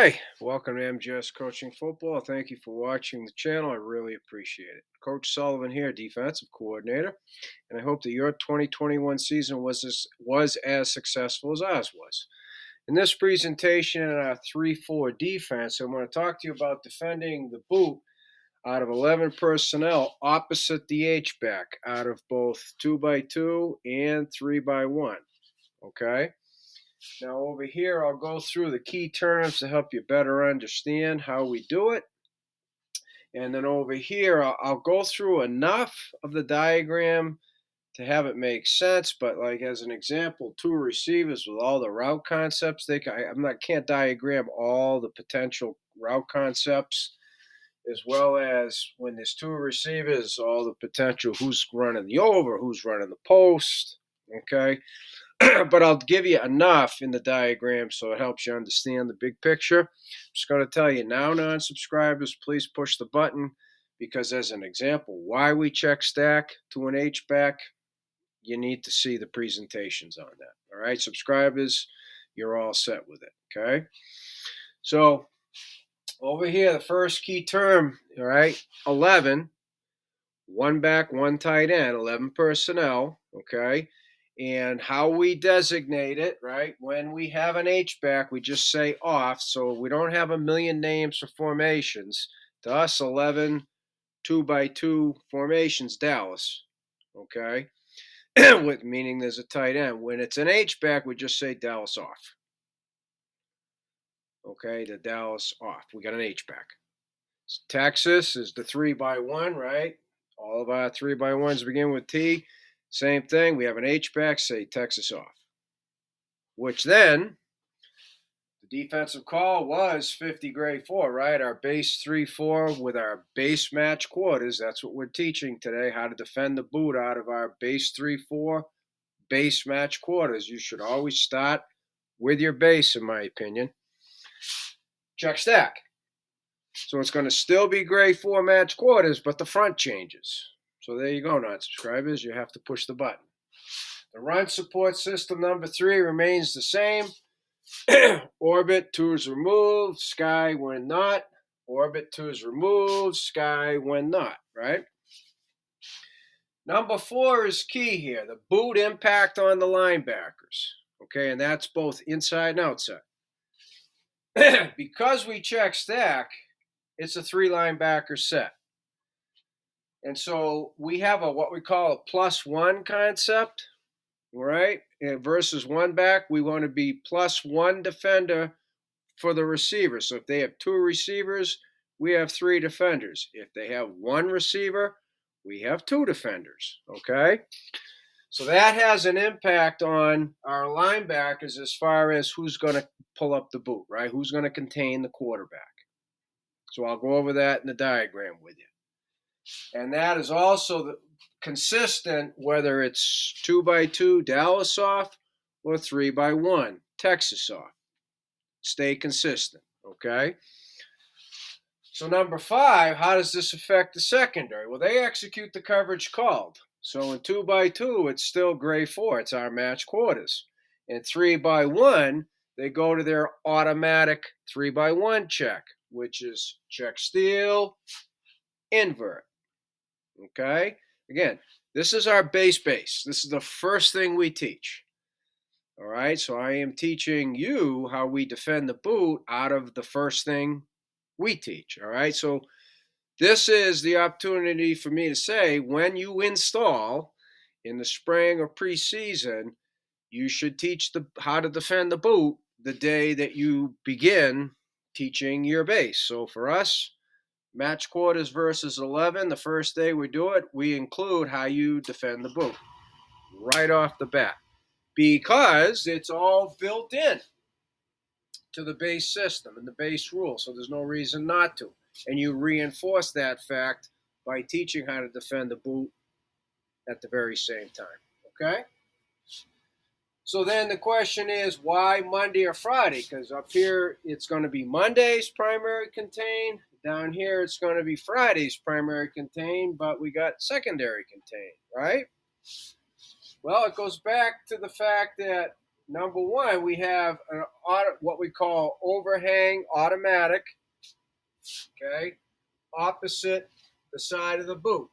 Hey, welcome to MGS Coaching Football. Thank you for watching the channel. I really appreciate it. Coach Sullivan here, defensive coordinator, and I hope that your 2021 season was as successful as ours was. In this presentation in our 3-4 defense, I'm going to talk to you about defending the boot out of 11 personnel opposite the H-back out of both 2x2 and 3x1. Okay? Now over here, I'll go through the key terms to help you better understand how we do it. And then over here, I'll go through enough of the diagram to have it make sense. But like as an example, two receivers with all the route concepts, can't diagram all the potential route concepts, as well as when there's two receivers, all the potential who's running the over, who's running the post. Okay. But I'll give you enough in the diagram so it helps you understand the big picture. I'm just going to tell you now, non-subscribers, please push the button because as an example, why we check stack to an H-back, you need to see the presentations on that. All right, subscribers, you're all set with it, okay? So over here, the first key term, all right, 11, one back, one tight end, 11 personnel, okay? And how we designate it, right? When we have an H-back, we just say off. So we don't have a million names for formations. To us, 11 2x2 formations, Dallas. Okay? With meaning there's a tight end. When it's an H-back, we just say Dallas off. Okay, the Dallas off. We got an H-back. Texas is the 3x1, right? All of our 3x1s begin with T. Same thing. We have an H-back, say Texas off. Which then, the defensive call was 50 grade 4, right? Our base 3-4 with our base match quarters. That's what we're teaching today, how to defend the boot out of our base 3-4 base match quarters. You should always start with your base, in my opinion. Check stack. So it's going to still be grade 4 match quarters, but the front changes. So there you go, non-subscribers. You have to push the button. The run support system number 3 remains the same. Orbit 2 is removed, sky when not. Orbit 2 is removed, sky when not, right? Number 4 is key here, the boot impact on the linebackers. Okay, and that's both inside and outside. Because we check stack, it's a 3 linebacker set. And so we have what we call a +1 concept, right? And versus one back, we want to be +1 defender for the receiver. So if they have 2 receivers, we have 3 defenders. If they have 1 receiver, we have 2 defenders. Okay? So that has an impact on our linebackers as far as who's going to pull up the boot, right? Who's going to contain the quarterback. So I'll go over that in the diagram with you. And that is also consistent whether it's 2x2 Dallas off or 3x1 Texas off. Stay consistent, okay? So number 5, how does this affect the secondary? Well, they execute the coverage called. So in 2x2, it's still gray 4. It's our match quarters. In 3x1, they go to their automatic 3x1 check, which is check steal, invert. Okay? Again, this is our base. This is the first thing we teach. All right, so I am teaching you how we defend the boot out of the first thing we teach. All right, so this is the opportunity for me to say when you install in the spring or preseason, you should teach how to defend the boot the day that you begin teaching your base. So for us, match quarters versus 11, the first day we do it, we include how you defend the boot right off the bat because it's all built in to the base system and the base rule, so there's no reason not to. And you reinforce that fact by teaching how to defend the boot at the very same time, okay? So then the question is, why Monday or Friday? Because up here, it's going to be Monday's primary contain. Down here, it's going to be Friday's primary contain, but we got secondary contain, right? Well, it goes back to the fact that number one, we have what we call overhang automatic, okay, opposite the side of the boot,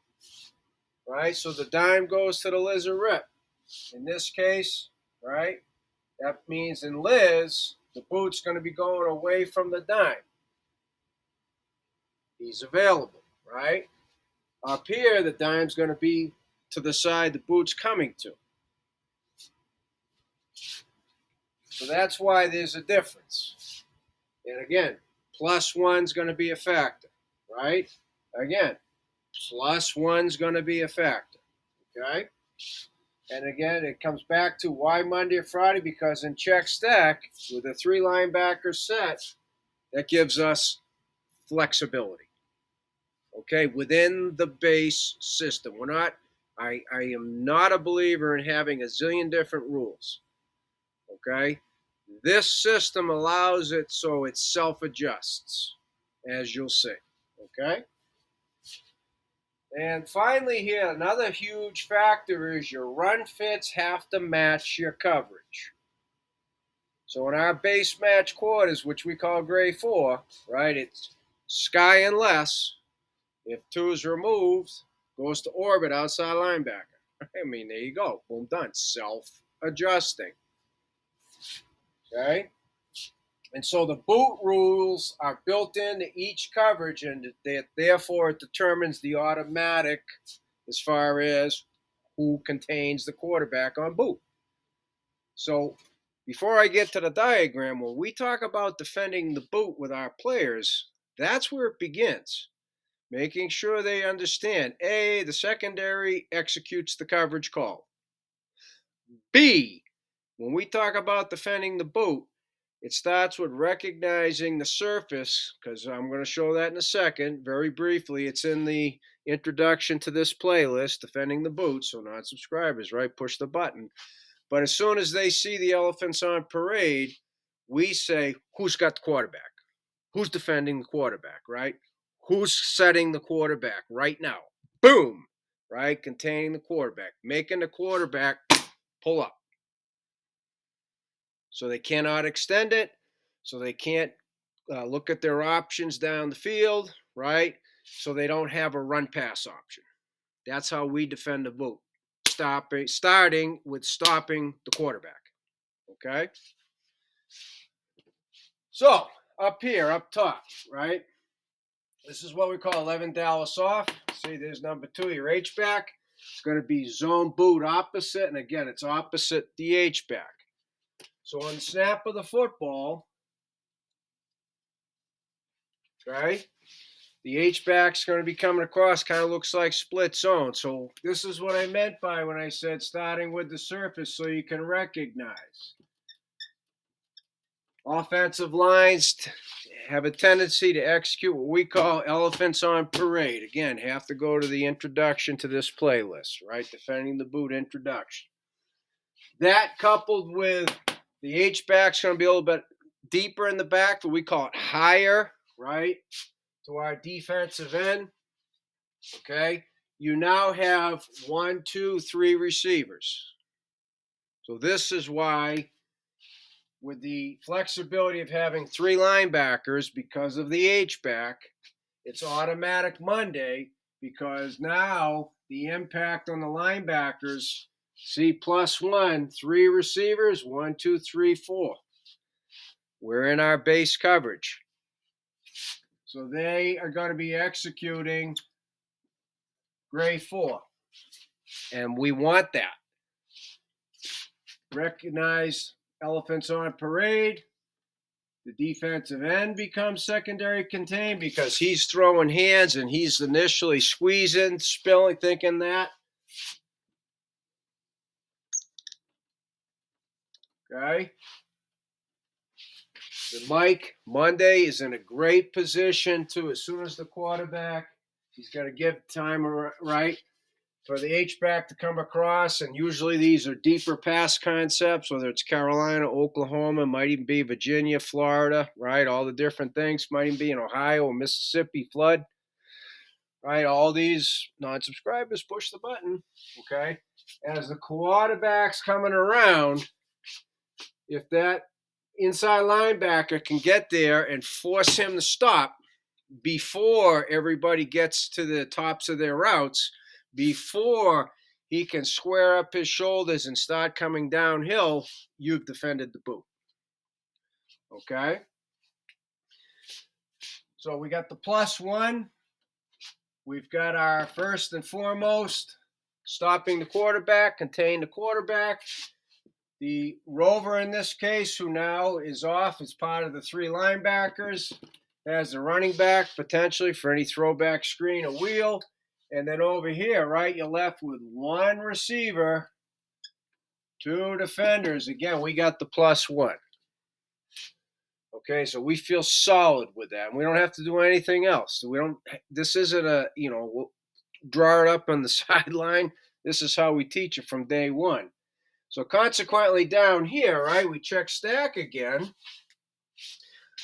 right? So the dime goes to the lizard rip. In this case, right, that means in Liz, the boot's going to be going away from the dime. He's available, right? Up here, the dime's going to be to the side the boot's coming to. So that's why there's a difference. And again, plus one's going to be a factor, right? Again, plus one's going to be a factor, okay? And again, it comes back to why Monday or Friday, because in check stack, with a three linebacker set, that gives us flexibility, okay, within the base system. I am not a believer in having a zillion different rules, okay? This system allows it so it self-adjusts, as you'll see, okay? And finally here, another huge factor is your run fits have to match your coverage. So in our base match quarters, which we call gray 4, right, it's sky and less. If 2 is removed, goes to orbit outside linebacker. I mean, there you go. Boom, done. Self-adjusting. Okay? And so the boot rules are built into each coverage, and therefore it determines the automatic as far as who contains the quarterback on boot. So before I get to the diagram, when we talk about defending the boot with our players, that's where it begins. Making sure they understand, A, the secondary executes the coverage call. B, when we talk about defending the boot, it starts with recognizing the surface, because I'm going to show that in a second, very briefly. It's in the introduction to this playlist, Defending the Boot, so non-subscribers, right, push the button. But as soon as they see the elephants on parade, we say, who's got the quarterback? Who's defending the quarterback, right? Who's setting the quarterback right now? Boom, right? Containing the quarterback, making the quarterback pull up. So they cannot extend it, so they can't look at their options down the field, right? So they don't have a run pass option. That's how we defend the boot. Starting with stopping the quarterback. Okay? So, up here, up top, right? This is what we call 11 Dallas off. See, there's number 2, your H-back. It's going to be zone boot opposite, and again, it's opposite the H-back. So on the snap of the football, right, the H-back's going to be coming across, kind of looks like split zone. So this is what I meant by when I said starting with the surface so you can recognize. Offensive lines have a tendency to execute what we call elephants on parade. Again, have to go to the introduction to this playlist, right? Defending the boot introduction. That coupled with the H-back's going to be a little bit deeper in the back, but we call it higher, right, to our defensive end. Okay? You now have 1, 2, 3 receivers. So this is why, with the flexibility of having 3 linebackers because of the H-back, it's automatic Monday because now the impact on the linebackers, see, plus 1, 3 receivers, 1, 2, 3, 4. We're in our base coverage. So they are going to be executing gray 4. And we want that. Recognize elephants on parade. The defensive end becomes secondary contained because he's throwing hands and he's initially squeezing, spilling, thinking that. Okay. The Mike Monday is in a great position to, as soon as the quarterback, he's got to give time right for the H-back to come across, and usually these are deeper pass concepts, whether it's Carolina, Oklahoma, might even be Virginia, Florida, right? All the different things, might even be in Ohio or Mississippi flood, right? All these non-subscribers push the button, okay? As the quarterback's coming around, if that inside linebacker can get there and force him to stop before everybody gets to the tops of their routes, before he can square up his shoulders and start coming downhill, you've defended the boot. Okay? So we got the +1. We've got our first and foremost stopping the quarterback, contain the quarterback. The rover in this case, who now is off as part of the 3 linebackers, has the running back potentially for any throwback screen or wheel. And then over here, right, you're left with 1 receiver, 2 defenders. Again, we got the +1. Okay, so we feel solid with that. We don't have to do anything else. This isn't we'll draw it up on the sideline. This is how we teach it from day one. So consequently down here, right, we check stack again.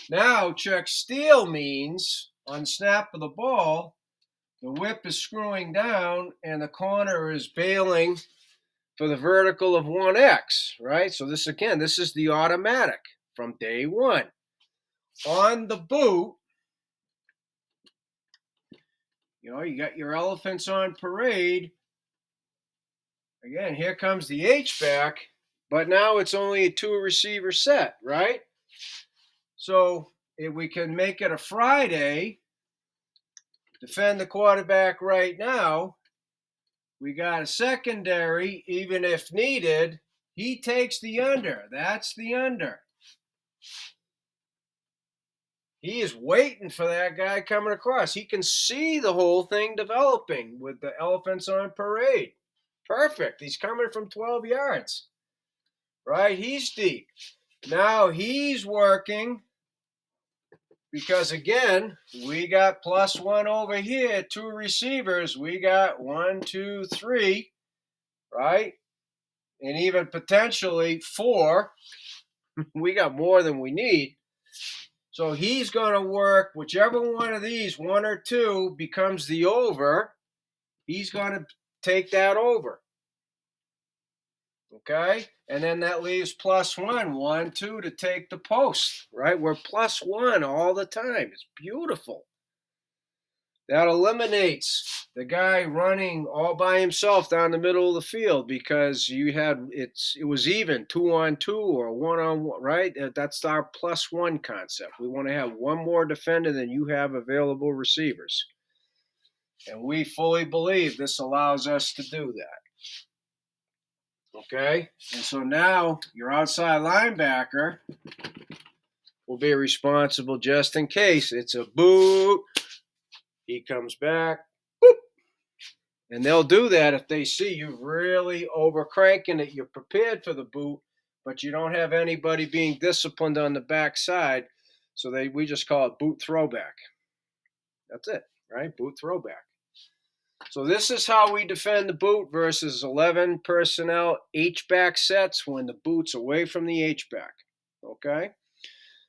Now check steal means on snap of the ball, the whip is screwing down and the corner is bailing for the vertical of 1x, right? So this is the automatic from day one. On the boot, you got your elephants on parade. Again, here comes the H-back, but now it's only a 2 receiver set, right? So if we can make it a Friday, defend the quarterback right now, we got a secondary, even if needed, he takes the under. That's the under. He is waiting for that guy coming across. He can see the whole thing developing with the elephants on parade. Perfect. He's coming from 12 yards. Right? He's deep. Now he's working because, again, we got +1 over here, 2 receivers. We got 1, 2, 3, right? And even potentially 4. We got more than we need. So he's going to work whichever one of these, 1 or 2, becomes the over. He's going to take that over. Okay? And then that leaves +1, 1, 2 to take the post, right? We're +1 all the time. It's beautiful. That eliminates the guy running all by himself down the middle of the field because it was even 2-on-2 or 1-on-1, right? That's our +1 concept. We want to have 1 more defender than you have available receivers. And we fully believe this allows us to do that. Okay? And so now your outside linebacker will be responsible just in case it's a boot. He comes back, boop. And they'll do that if they see you really overcranking it. You're prepared for the boot, but you don't have anybody being disciplined on the backside. So we just call it boot throwback. That's it, right? Boot throwback. So this is how we defend the boot versus 11 personnel H-back sets when the boot's away from the H-back. Okay?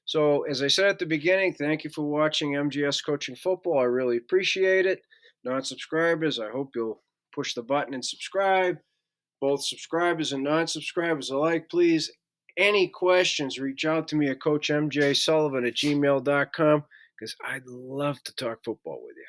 So as I said at the beginning, thank you for watching MGS Coaching Football. I really appreciate it. Non-subscribers, I hope you'll push the button and subscribe. Both subscribers and non-subscribers alike, please. Any questions, reach out to me at CoachMJSullivan@gmail.com because I'd love to talk football with you.